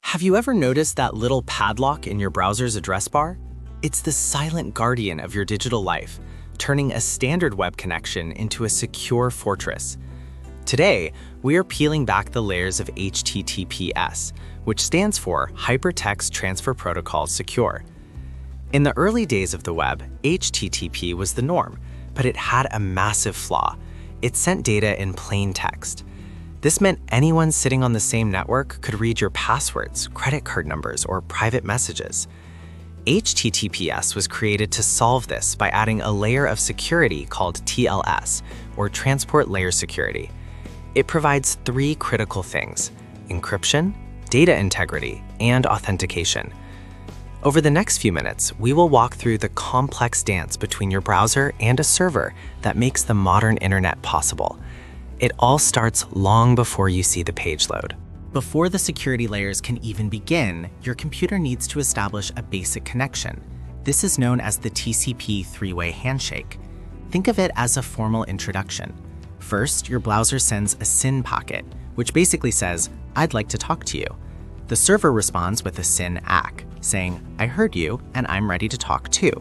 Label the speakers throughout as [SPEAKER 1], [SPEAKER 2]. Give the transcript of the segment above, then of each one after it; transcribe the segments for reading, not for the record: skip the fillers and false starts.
[SPEAKER 1] Have you ever noticed that little padlock in your browser's address bar? It's the silent guardian of your digital life, turning a standard web connection into a secure fortress. Today, we are peeling back the layers of HTTPS, which stands for Hypertext Transfer Protocol Secure. In the early days of the web, HTTP was the norm, but it had a massive flaw. It sent data in plain text. This meant anyone sitting on the same network could read your passwords, credit card numbers, or private messages. HTTPS was created to solve this by adding a layer of security called TLS, or Transport Layer Security. It provides three critical things: encryption, data integrity, and authentication. Over the next few minutes, we will walk through the complex dance between your browser and a server that makes the modern internet possible. It all starts long before you see the page load. Before the security layers can even begin, your computer needs to establish a basic connection. This is known as the TCP three-way handshake. Think of it as a formal introduction. First, your browser sends a SYN packet, which basically says, "I'd like to talk to you." The server responds with a SYN ACK, saying, "I heard you, and I'm ready to talk too."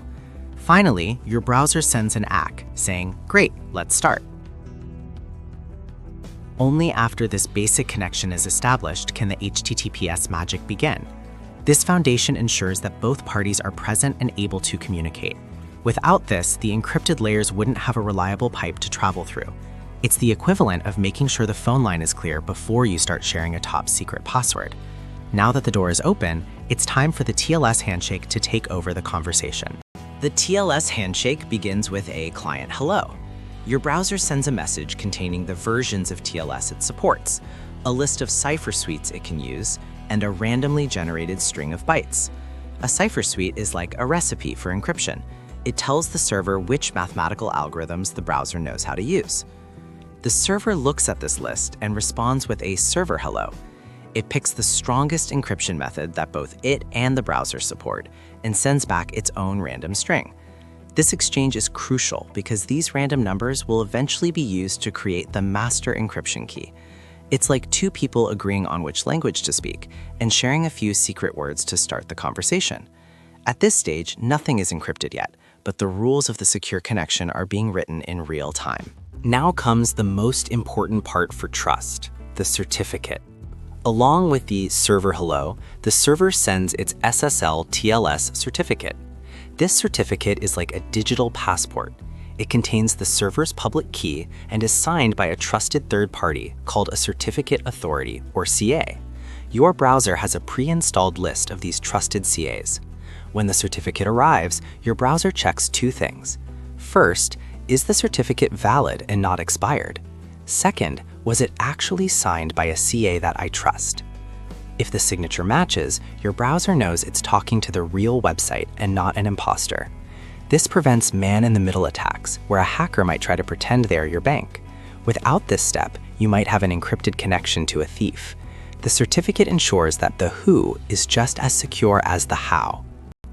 [SPEAKER 1] Finally, your browser sends an ACK, saying, "Great, let's start." Only after this basic connection is established can the HTTPS magic begin. This foundation ensures that both parties are present and able to communicate. Without this, the encrypted layers wouldn't have a reliable pipe to travel through. It's the equivalent of making sure the phone line is clear before you start sharing a top secret password. Now that the door is open, it's time for the TLS handshake to take over the conversation. The TLS handshake begins with a client hello. Your browser sends a message containing the versions of TLS it supports, a list of cipher suites it can use, and a randomly generated string of bytes. A cipher suite is like a recipe for encryption. It tells the server which mathematical algorithms the browser knows how to use. The server looks at this list and responds with a server hello. It picks the strongest encryption method that both it and the browser support and sends back its own random string. This exchange is crucial because these random numbers will eventually be used to create the master encryption key. It's like two people agreeing on which language to speak and sharing a few secret words to start the conversation. At this stage, nothing is encrypted yet, but the rules of the secure connection are being written in real time. Now comes the most important part for trust, the certificate. Along with the server hello, the server sends its SSL TLS certificate. This certificate is like a digital passport. It contains the server's public key and is signed by a trusted third party called a certificate authority, or CA. Your browser has a pre-installed list of these trusted CAs. When the certificate arrives, your browser checks two things. First, is the certificate valid and not expired? Second, was it actually signed by a CA that I trust? If the signature matches, your browser knows it's talking to the real website and not an imposter. This prevents man-in-the-middle attacks, where a hacker might try to pretend they are your bank. Without this step, you might have an encrypted connection to a thief. The certificate ensures that the who is just as secure as the how.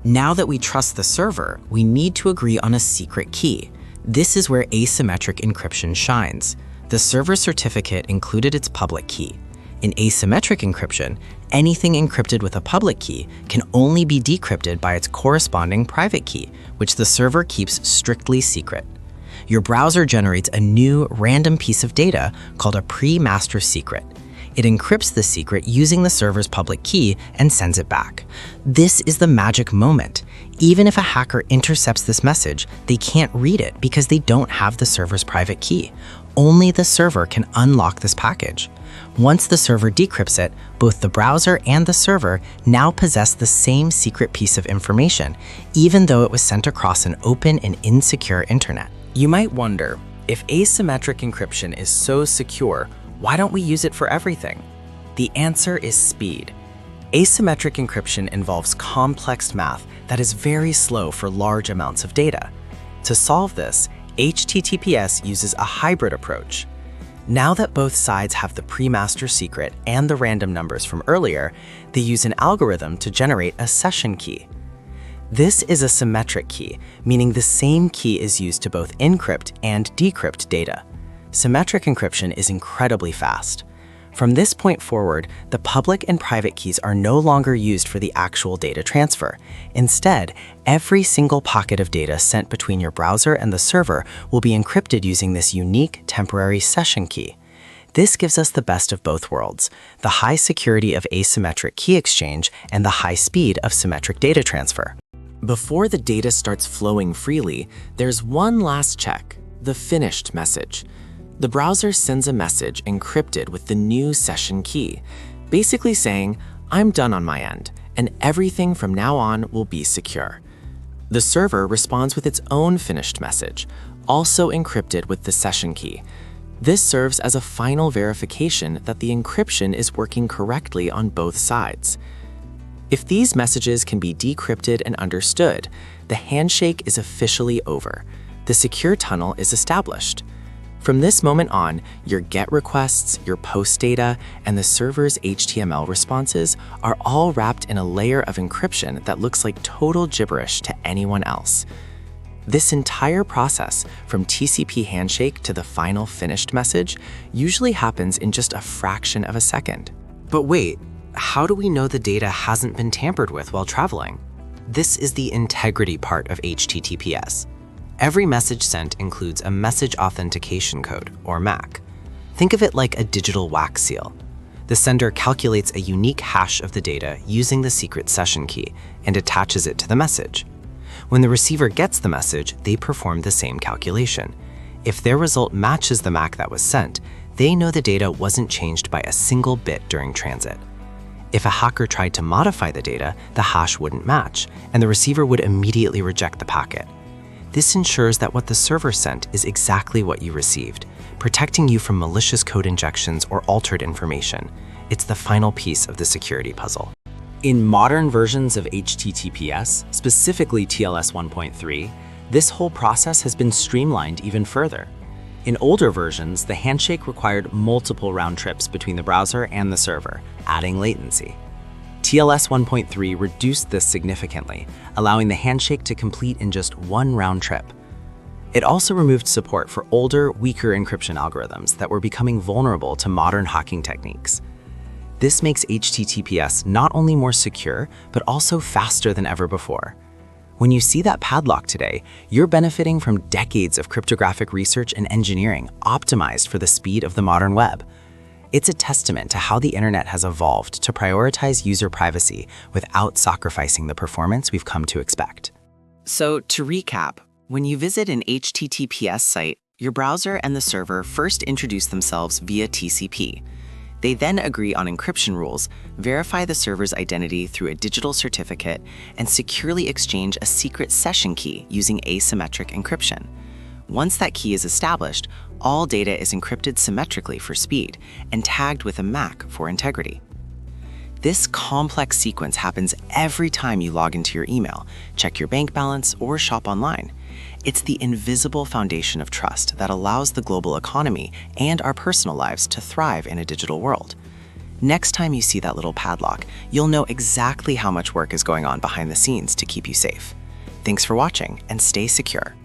[SPEAKER 1] Now that we trust the server, we need to agree on a secret key. This is where asymmetric encryption shines. The server certificate included its public key. In asymmetric encryption, anything encrypted with a public key can only be decrypted by its corresponding private key, which the server keeps strictly secret. Your browser generates a new random piece of data called a pre-master secret. It encrypts the secret using the server's public key and sends it back. This is the magic moment. Even if a hacker intercepts this message, they can't read it because they don't have the server's private key. Only the server can unlock this package. Once the server decrypts it, both the browser and the server now possess the same secret piece of information, even though it was sent across an open and insecure internet. You might wonder, if asymmetric encryption is so secure, why don't we use it for everything? The answer is speed. Asymmetric encryption involves complex math that is very slow for large amounts of data. To solve this, HTTPS uses a hybrid approach. Now that both sides have the pre-master secret and the random numbers from earlier, they use an algorithm to generate a session key. This is a symmetric key, meaning the same key is used to both encrypt and decrypt data. Symmetric encryption is incredibly fast. From this point forward, the public and private keys are no longer used for the actual data transfer. Instead, every single pocket of data sent between your browser and the server will be encrypted using this unique temporary session key. This gives us the best of both worlds, the high security of asymmetric key exchange and the high speed of symmetric data transfer. Before the data starts flowing freely, there's one last check, the finished message. The browser sends a message encrypted with the new session key, basically saying, "I'm done on my end, and everything from now on will be secure." The server responds with its own finished message, also encrypted with the session key. This serves as a final verification that the encryption is working correctly on both sides. If these messages can be decrypted and understood, the handshake is officially over. The secure tunnel is established. From this moment on, your GET requests, your POST data, and the server's HTML responses are all wrapped in a layer of encryption that looks like total gibberish to anyone else. This entire process, from TCP handshake to the final finished message, usually happens in just a fraction of a second. But wait, how do we know the data hasn't been tampered with while traveling? This is the integrity part of HTTPS. Every message sent includes a message authentication code, or MAC. Think of it like a digital wax seal. The sender calculates a unique hash of the data using the secret session key and attaches it to the message. When the receiver gets the message, they perform the same calculation. If their result matches the MAC that was sent, they know the data wasn't changed by a single bit during transit. If a hacker tried to modify the data, the hash wouldn't match, and the receiver would immediately reject the packet. This ensures that what the server sent is exactly what you received, protecting you from malicious code injections or altered information. It's the final piece of the security puzzle. In modern versions of HTTPS, specifically TLS 1.3, this whole process has been streamlined even further. In older versions, the handshake required multiple round trips between the browser and the server, adding latency. TLS 1.3 reduced this significantly, allowing the handshake to complete in just one round trip. It also removed support for older, weaker encryption algorithms that were becoming vulnerable to modern hacking techniques. This makes HTTPS not only more secure, but also faster than ever before. When you see that padlock today, you're benefiting from decades of cryptographic research and engineering optimized for the speed of the modern web. It's a testament to how the internet has evolved to prioritize user privacy without sacrificing the performance we've come to expect. So to recap, when you visit an HTTPS site, your browser and the server first introduce themselves via TCP. They then agree on encryption rules, verify the server's identity through a digital certificate, and securely exchange a secret session key using asymmetric encryption. Once that key is established, all data is encrypted symmetrically for speed and tagged with a MAC for integrity. This complex sequence happens every time you log into your email, check your bank balance, or shop online. It's the invisible foundation of trust that allows the global economy and our personal lives to thrive in a digital world. Next time you see that little padlock, you'll know exactly how much work is going on behind the scenes to keep you safe. Thanks for watching, and stay secure.